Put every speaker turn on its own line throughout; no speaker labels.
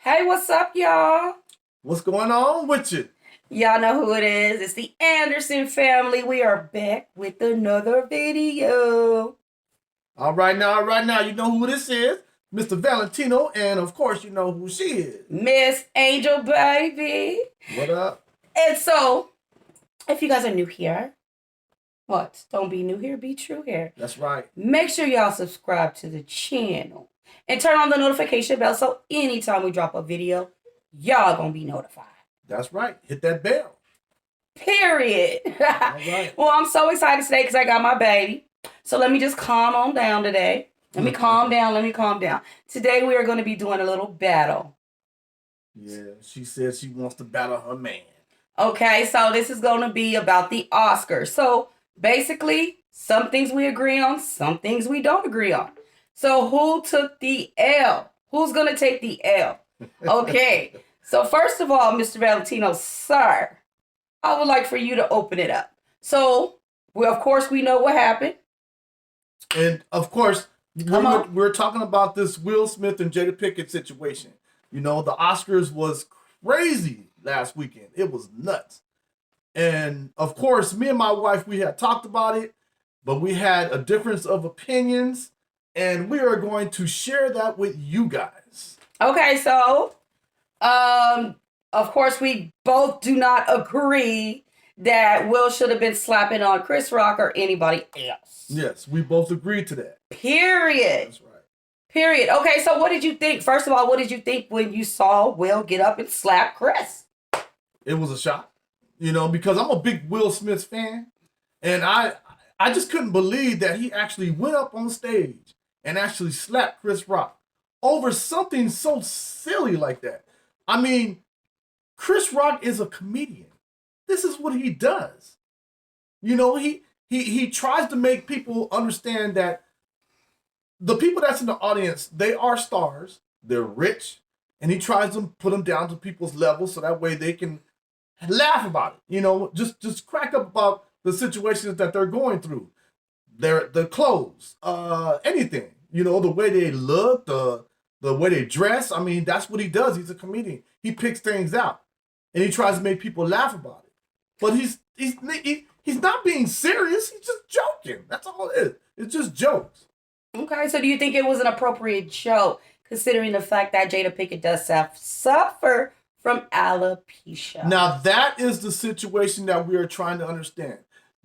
Hey, what's up, y'all?
What's going on with you?
Y'all know who it is. It's the Anderson family. We are back with another video.
All right now, you know who this is. Mr. Valentino, and of course you know who she is.
MissAngelBaby.
What up?
And so, if you guys are new here, what? Don't be new here, be true here.
That's right.
Make sure y'all subscribe to the channel. And turn on the notification bell so anytime we drop a video, y'all gonna be notified.
That's right. Hit that bell.
Period.
All right.
Well, I'm so excited today because I got my baby. So let me just calm on down today. Let me calm down. Today we are going to be doing a little battle.
Yeah, she says she wants to battle her man.
Okay, so this is going to be about the Oscars. So basically, some things we agree on, some things we don't agree on. So who took the L? Who's going to take the L? Okay, so first of all, Mr. Valentino, sir, I would like for you to open it up. So, well, of course, we know what happened.
And of course, we're talking about this Will Smith and Jada Pinkett situation. You know, the Oscars was crazy last weekend. It was nuts. And of course, me and my wife, we had talked about it, but we had a difference of opinions, and we are going to share that with you guys.
Okay, so, of course, we both do not agree that Will should have been slapping on Chris Rock or anybody else.
Yes, we both agreed to that.
Period.
That's right.
Period. Okay, so what did you think? First of all, what did you think when you saw Will get up and slap Chris?
It was a shock, you know, because I'm a big Will Smith fan, and I just couldn't believe that he actually went up on stage and actually slapped Chris Rock over something so silly like that. I mean, Chris Rock is a comedian. This is what he does. You know, he tries to make people understand that the people that's in the audience, they are stars, they're rich, and he tries to put them down to people's level so that way they can laugh about it. You know, just crack up about the situations that they're going through. Their clothes, anything. You know, the way they look, the way they dress. I mean, that's what he does. He's a comedian. He picks things out, and he tries to make people laugh about it. But he's not being serious. He's just joking. That's all it is. It's just jokes.
Okay, so do you think it was an appropriate joke, considering the fact that Jada Pinkett does suffer from alopecia?
Now, that is the situation that we are trying to understand.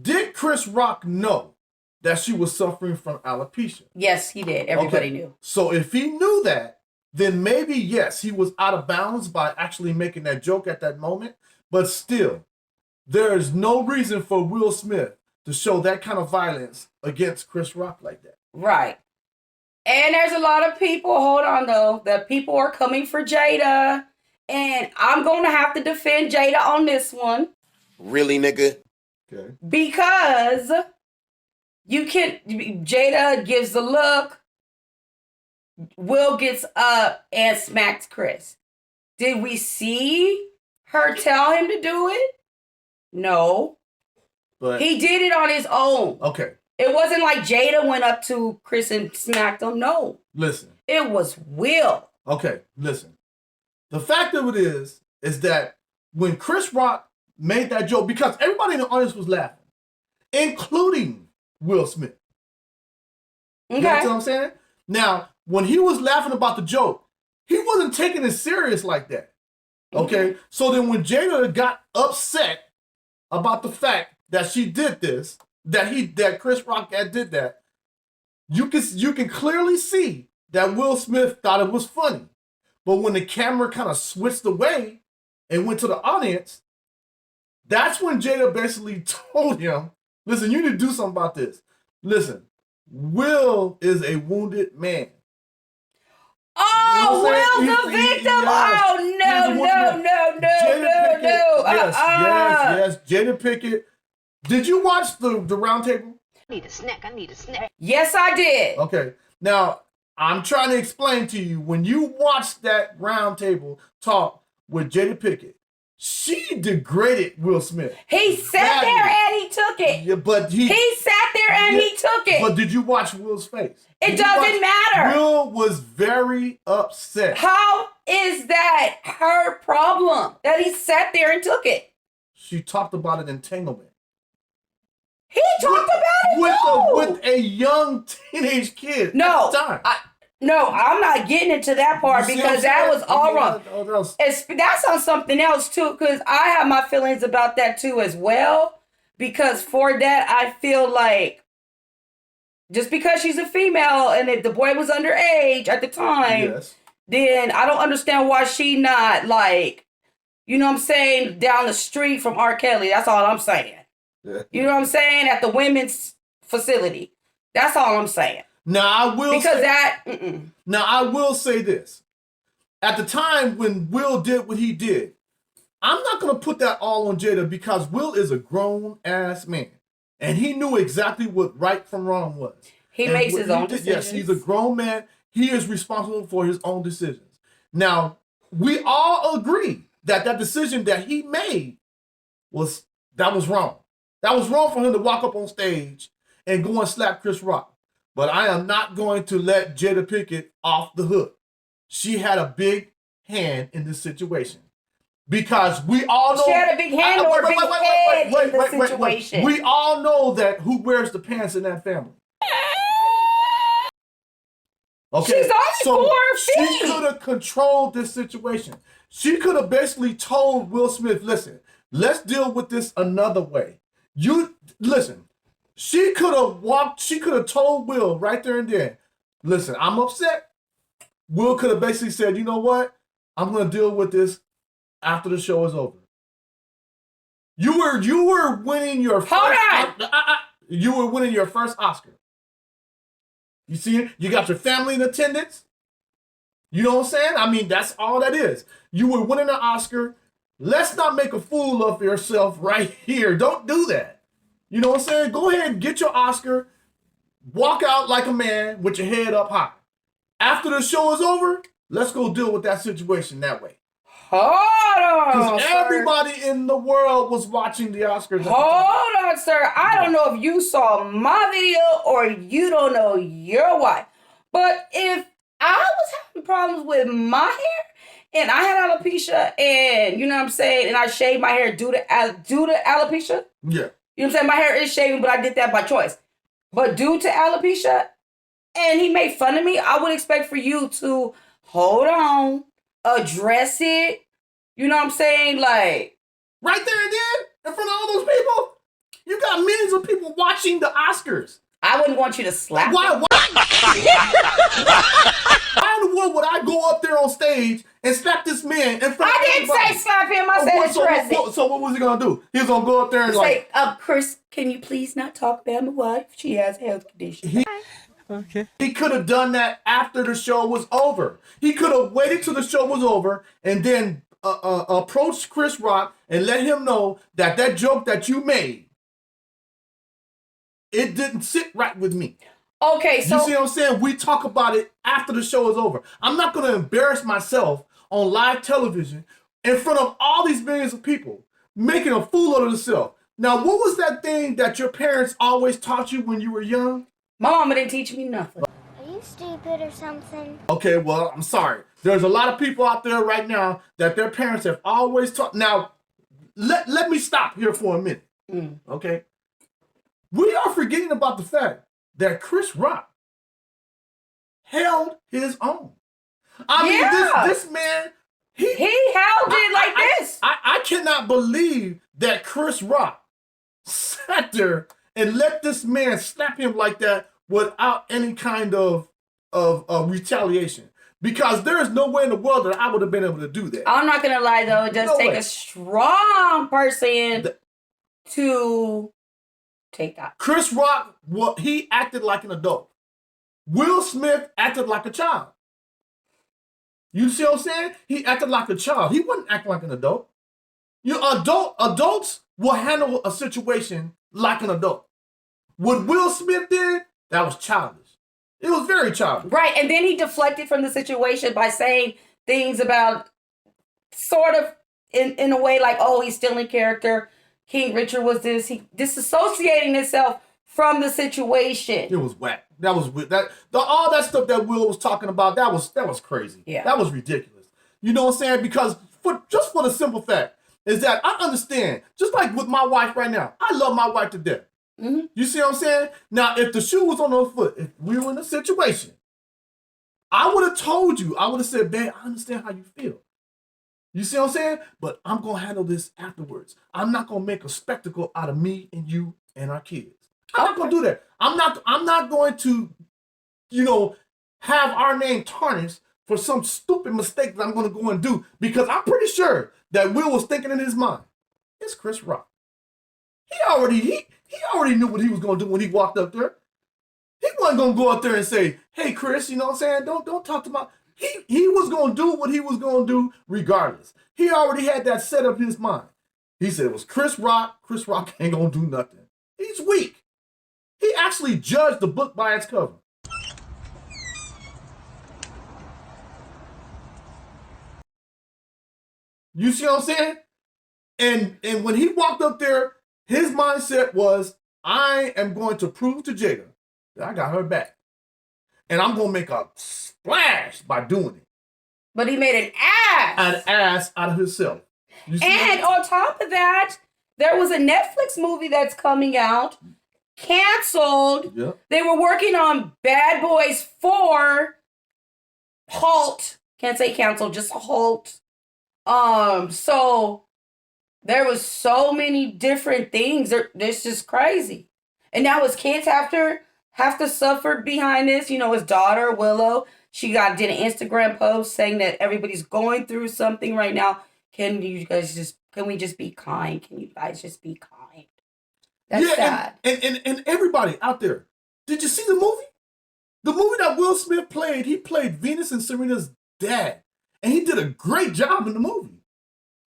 Did Chris Rock know that she was suffering from alopecia?
Yes, he did. Everybody knew.
So if he knew that, then maybe, yes, he was out of bounds by actually making that joke at that moment. But still, there is no reason for Will Smith to show that kind of violence against Chris Rock like that.
Right. And there's a lot of people, hold on though, that people are coming for Jada. And I'm going to have to defend Jada on this one.
Really, nigga?
Okay.
Because Jada gives the look, Will gets up and smacks Chris. Did we see her tell him to do it? No.
But
he did it on his own.
Okay.
It wasn't like Jada went up to Chris and smacked him. No.
Listen.
It was Will.
Okay, listen. The fact of it is that when Chris Rock made that joke, because everybody in the audience was laughing, including Will Smith.
Okay.
You know what I'm saying? Now, when he was laughing about the joke, he wasn't taking it serious like that. Okay? So then when Jada got upset about the fact that she did this, that Chris Rock did that, you can clearly see that Will Smith thought it was funny. But when the camera kind of switched away and went to the audience, that's when Jada basically told him, listen, you need to do something about this. Listen, Will is a wounded man.
Oh, Will's the victim. Oh, no.
Yes. Jada Pinkett. Did you watch the round table?
I need a snack.
Yes, I did.
Okay. Now, I'm trying to explain to you, when you watch that round table talk with Jada Pinkett, She degraded Will Smith.
He sat there and he took it.
Yeah, but
He sat there and he took it.
But did you watch Will's face?
It doesn't matter.
Will was very upset.
How is that her problem? That he sat there and took it.
She talked about an entanglement.
He talked about it
with a young teenage kid.
No,
at the time.
I'm not getting into that part because that was all wrong. That's on something else too, because I have my feelings about that too as well. Because for that, I feel like just because she's a female and if the boy was underage at the time, then I don't understand why she not like, you know what I'm saying, down the street from R. Kelly. That's all I'm saying.
Yeah.
You know what I'm saying? At the women's facility. That's all I'm saying.
Now I will Now I will say this. At the time when Will did what he did, I'm not gonna put that all on Jada because Will is a grown ass man. And he knew exactly what right from wrong was.
He makes his own decisions.
Yes, he's a grown man. He is responsible for his own decisions. Now, we all agree that decision that he made was wrong. That was wrong for him to walk up on stage and go and slap Chris Rock. But I am not going to let Jada Pinkett off the hook. She had a big hand in this situation. Because we all know...
She had a big hand or a big head in the situation.
We all know that who wears the pants in that family. Okay,
she's only 4 feet.
She could have controlled this situation. She could have basically told Will Smith, listen, let's deal with this another way. Listen, she could have told Will right there and then, listen, I'm upset. Will could have basically said, you know what? I'm going to deal with this after the show is over. You were winning your you were winning your first Oscar. You see, you got your family in attendance. You know what I'm saying? I mean, that's all that is. You were winning an Oscar. Let's not make a fool of yourself right here. Don't do that. You know what I'm saying? Go ahead and get your Oscar. Walk out like a man with your head up high. After the show is over, let's go deal with that situation that way.
Hold on,
because everybody in the world was watching the Oscars.
Hold on, sir. I don't know if you saw my video or you don't know your wife. But if I was having problems with my hair and I had alopecia and, you know what I'm saying, and I shaved my hair due to alopecia.
Yeah.
You know what I'm saying? My hair is shaving, but I did that by choice. But due to alopecia, and he made fun of me, I would expect for you to hold on, address it. You know what I'm saying? Like,
right there and then, in front of all those people, you got millions of people watching the Oscars.
I wouldn't want you to slap
Why in the world would I go up there on stage and slap this man in front of everybody?
I didn't say slap him. I said address it.
So what was he going to do? He was going to go up there and
say, Chris, can you please not talk about my wife? She has health conditions.
He could have done that after the show was over. He could have waited till the show was over and then approached Chris Rock and let him know that joke that you made, it didn't sit right with me.
Okay, so...
You see what I'm saying? We talk about it after the show is over. I'm not going to embarrass myself on live television in front of all these millions of people, making a fool of yourself. Now, what was that thing that your parents always taught you when you were young?
My mama didn't teach me nothing.
Are you stupid or something?
Okay, well, I'm sorry. There's a lot of people out there right now that their parents have always taught. Now, let me stop here for a minute. Okay? We are forgetting about the fact that Chris Rock held his own. I mean, this man, he
held it like this.
I cannot believe that Chris Rock sat there and let this man slap him like that without any kind of retaliation. Because there is no way in the world that I would have been able to do that.
I'm not going to lie, though. It does take a strong person to take that.
Chris Rock, he acted like an adult. Will Smith acted like a child. You see what I'm saying? He acted like a child. He wasn't acting like an adult. Adults will handle a situation like an adult. What Will Smith did, that was childish. It was very childish.
Right, and then he deflected from the situation by saying things about sort of in a way like, oh, he's still in character. King Richard was this. He disassociating himself from the situation.
It was whack. That was all that stuff that Will was talking about. That was crazy.
Yeah.
That was ridiculous. You know what I'm saying? Because for the simple fact is that I understand. Just like with my wife right now, I love my wife to death.
Mm-hmm.
You see what I'm saying? Now, if the shoe was on her foot, if we were in a situation, I would have told you. I would have said, babe, I understand how you feel. You see what I'm saying? But I'm going to handle this afterwards. I'm not going to make a spectacle out of me and you and our kids. I'm not going to do that. I'm not going to, have our name tarnished for some stupid mistake that I'm going to go and do, because I'm pretty sure that Will was thinking in his mind, it's Chris Rock. He already knew what he was going to do when he walked up there. He wasn't going to go up there and say, hey, Chris, you know what I'm saying? Don't talk to my... He was going to do what he was going to do regardless. He already had that set up in his mind. He said it was Chris Rock. Chris Rock ain't going to do nothing. He's weak. He actually judged the book by its cover. You see what I'm saying? And when he walked up there, his mindset was, I am going to prove to Jada that I got her back. And I'm going to make a splash by doing it.
But he made an ass.
An ass out of himself.
And on top of that, there was a Netflix movie that's coming out, canceled.
Yep.
They were working on Bad Boys 4. Halt. Can't say canceled, just halt. So there was so many different things. It's just crazy. And now his kids have to suffer behind this. His daughter, Willow, she did an Instagram post saying that everybody's going through something right now. Can we just be kind? Can you guys just be kind? That's sad.
And everybody out there, did you see the movie? The movie that Will Smith played, he played Venus and Serena's dad. And he did a great job in the movie.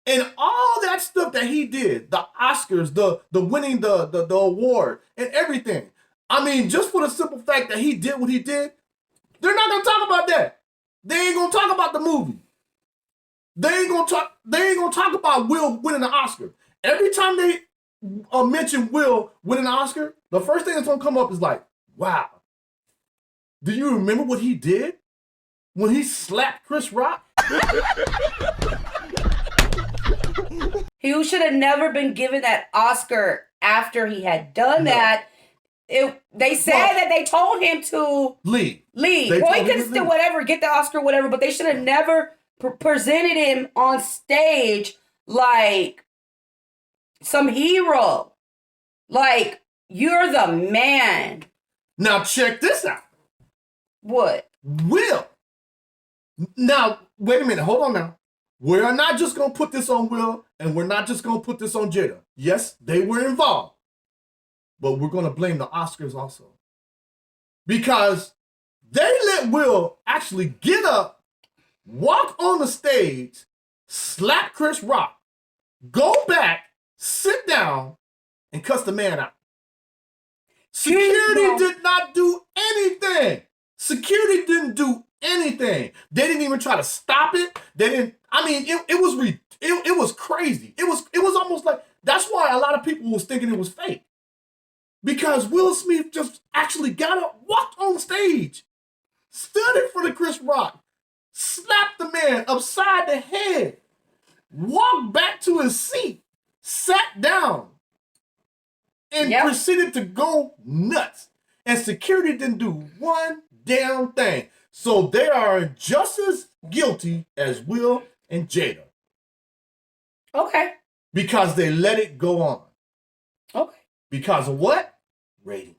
And all that stuff that he did, the Oscars, the winning the award, and everything. I mean, just for the simple fact that he did what he did, they're not gonna talk about that. They ain't gonna talk about the movie. They ain't gonna talk about Will winning the Oscar. Every time they mention Will winning the Oscar, the first thing that's gonna come up is like, wow. Do you remember what he did when he slapped Chris Rock?
He should have never been given that Oscar after he had done that. They said that they told him to leave. He could still whatever, get the Oscar, whatever, but they should have never presented him on stage like some hero. Like, you're the man.
Now check this out.
What?
Will. Now, wait a minute. Hold on now. We're not just going to put this on Will, and we're not just going to put this on Jada. Yes, they were involved. But we're going to blame the Oscars also. Because they let Will actually get up, walk on the stage, slap Chris Rock, go back, sit down, and cuss the man out. Security did not do anything. Security didn't do anything. They didn't even try to stop it. They didn't. I mean, it was crazy. It was almost like, that's why a lot of people was thinking it was fake. Because Will Smith just actually got up, walked on stage, stood in front of Chris Rock, slapped the man upside the head, walked back to his seat, sat down, and proceeded to go nuts. And security didn't do one damn thing. So they are just as guilty as Will and Jada.
Okay.
Because they let it go on.
Okay.
Because of what? Ratings.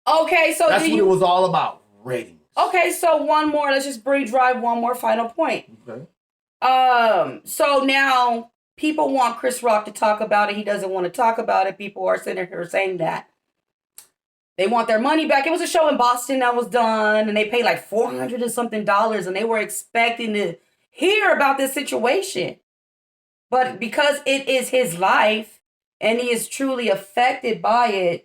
Okay, so
that's what it was all about. Ratings.
Okay, so one more. Let's just drive one more final point.
Okay.
So now people want Chris Rock to talk about it. He doesn't want to talk about it. People are sitting here saying that they want their money back. It was a show in Boston that was done, and they paid like $400 and something, and they were expecting to hear about this situation. But because it is his life and he is truly affected by it,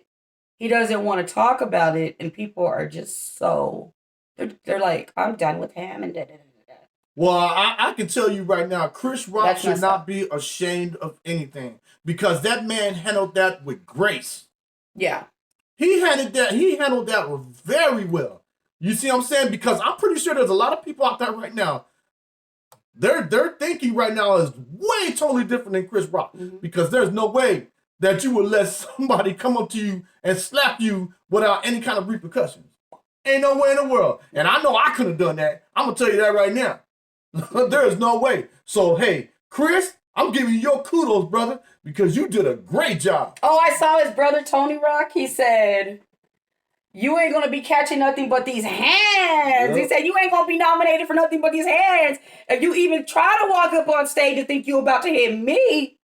he doesn't want to talk about it. And people are just they're like, I'm done with him. And da, da, da, da.
Well, I can tell you right now, Chris Rock
That's
should
messed
not
up.
be ashamed of anything because that man handled that with grace.
Yeah.
He handled that very well. You see what I'm saying? Because I'm pretty sure there's a lot of people out there right now. Their thinking right now is way totally different than Chris Rock.
Mm-hmm.
Because there's no way that you would let somebody come up to you and slap you without any kind of repercussions. Ain't no way in the world. And I know I couldn't have done that. I'm gonna tell you that right now. There is no way. So hey, Chris, I'm giving you your kudos, brother, because you did a great job.
Oh, I saw his brother Tony Rock. He said, "You ain't gonna be catching nothing but these hands."
Yep.
He said, "You ain't gonna be nominated for nothing but these hands. If you even try to walk up on stage and think you about to hit me."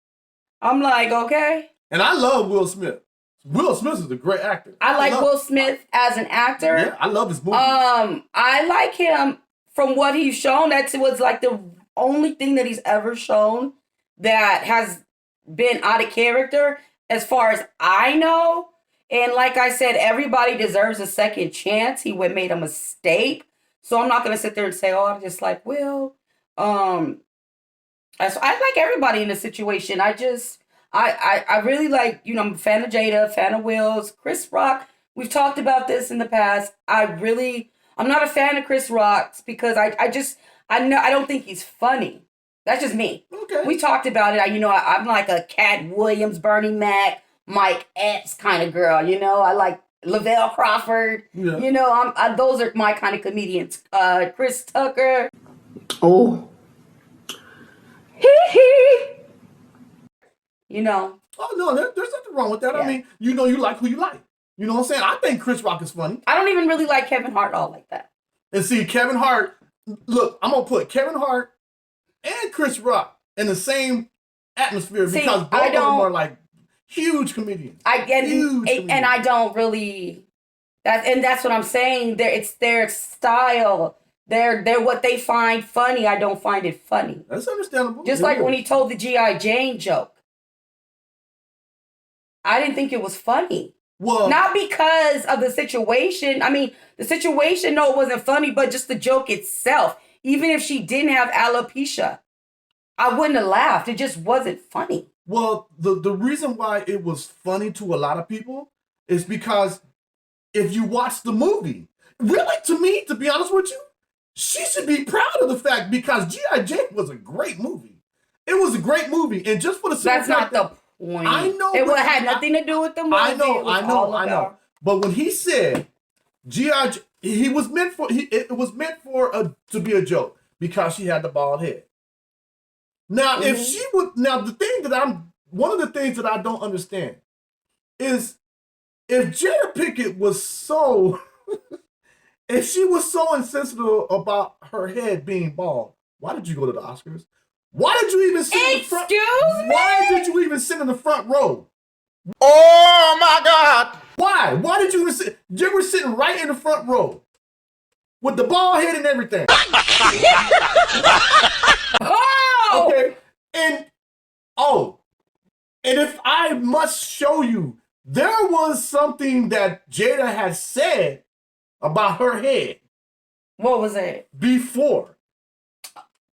I'm like, okay.
And I love Will Smith. Will Smith is a great actor.
I like Will Smith as an actor.
Yeah, I love his movie.
I like him from what he's shown. That was like the only thing that he's ever shown that has been out of character as far as I know. And like I said, everybody deserves a second chance. He made a mistake. So I'm not going to sit there and say, oh, I'm just like, Will. I like everybody in the situation. I really like, I'm a fan of Jada, fan of Will's, Chris Rock. We've talked about this in the past. I'm not a fan of Chris Rock's because I don't think he's funny. That's just me.
Okay.
We talked about it. I'm like a Cat Williams, Bernie Mac, Mike Epps kind of girl. I like Lavelle Crawford. Yeah. Those are my kind of comedians. Chris Tucker.
Oh.
Oh, no, there's nothing wrong with that.
Yeah.
I mean, you like who you like. You know what I'm saying? I think Chris Rock is funny.
I don't even really like Kevin Hart all like that.
And see, Kevin Hart, look, I'm going to put Kevin Hart and Chris Rock in the same atmosphere because both of them are like huge comedians.
And I don't really, that's what I'm saying. It's their style. They're what they find funny. I don't find it funny.
That's understandable.
Just like when he told the G.I. Jane joke. I didn't think it was funny.
Well,
not because of the situation. I mean, the situation, no, it wasn't funny, but just the joke itself. Even if she didn't have alopecia, I wouldn't have laughed. It just wasn't funny.
Well, the reason why it was funny to a lot of people is because if you watch the movie, really, to me, to be honest with you, she should be proud of the fact because G.I. Jane was a great movie. It was a great movie. And just for the simple
fact
that
the point.
I know.
It had nothing to do with the movie.
I know. But when he said G.I. It was meant for to be a joke because she had the bald head. Now, if she would, one of the things that I don't understand is if Jada Pinkett was so, if she was so insensitive about her head being bald, why did you go to the Oscars? Why did you even sit in the front? Why did you even sit in the front row?
Oh my God!
Why? Why did you even sit? You were sitting right in the front row with the bald head and everything.
Oh!
Okay. And if I must show you, there was something that Jada had said about her head.
What was it?
Before.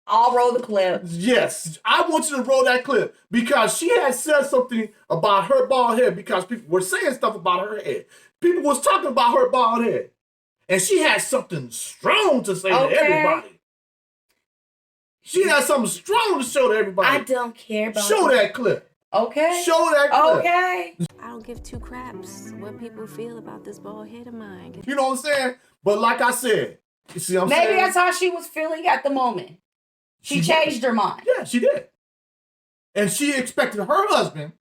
I'll roll the clip.
Yes, I want you to roll that clip because she had said something about her bald head because people were saying stuff about her head. People was talking about her bald head. And she had something strong to say to everybody. She had something strong to show to everybody.
I don't care about
Show that clip.
Okay.
Show that clip.
Okay.
I don't give two craps what people feel about this bald head of mine.
You know what I'm saying? But like I said, you see what I'm saying?
Maybe that's how she was feeling at the moment. She changed her mind.
Yeah, she did. And she expected her husband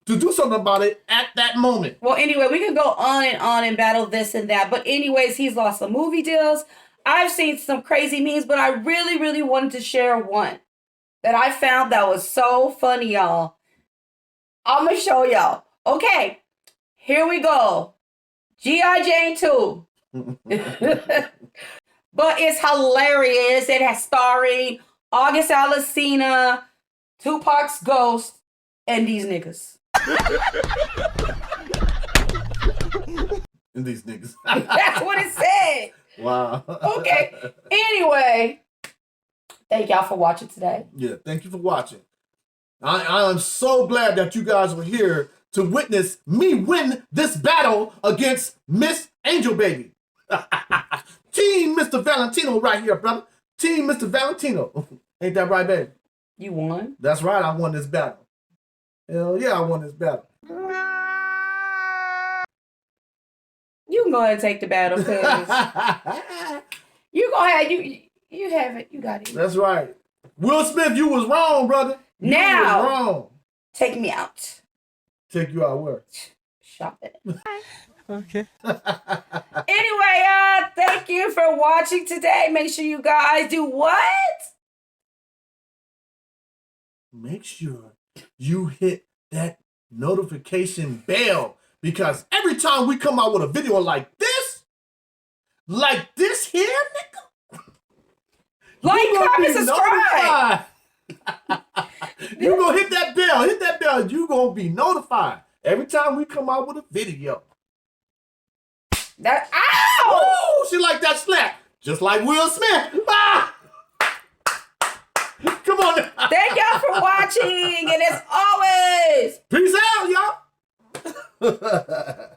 to do something about it at that moment.
Well, anyway, we can go on and battle this and that. But anyways, he's lost some movie deals. I've seen some crazy memes, but I really, really wanted to share one that I found that was so funny, y'all. I'm going to show y'all. Okay, here we go. G.I. Jane 2. But it's hilarious. It has starring August Alsina, Tupac's ghost, and these niggas.
And these niggas.
That's what it said.
Wow.
Okay. Anyway, Thank y'all for watching today.
Yeah, thank you for watching. I am so glad that you guys were here to witness me win this battle against Miss Angel Baby. Team Mr. Valentino right here, brother. Team Mr. Valentino. Ain't that right, baby?
You won.
That's right, I won this battle. Hell yeah, I won this battle.
You can go ahead and take the battle, because you gonna have you have it. You got it.
That's right. Will Smith, you was wrong, brother. You
Now,
was wrong.
take me out.
Take you out where?
Shopping.
Okay.
Anyway, thank you for watching today. Make sure you guys do what?
Make sure you hit that notification bell, because every time we come out with a video like this here, nigga,
Like,
you gonna
comment,
be
subscribe.
notified. You gonna hit that bell, you gonna be notified every time we come out with a video.
That ow!
Ooh, she like that slap, just like Will Smith. Ah! Come on now.
Thank y'all for watching, and as always,
Peace out, y'all.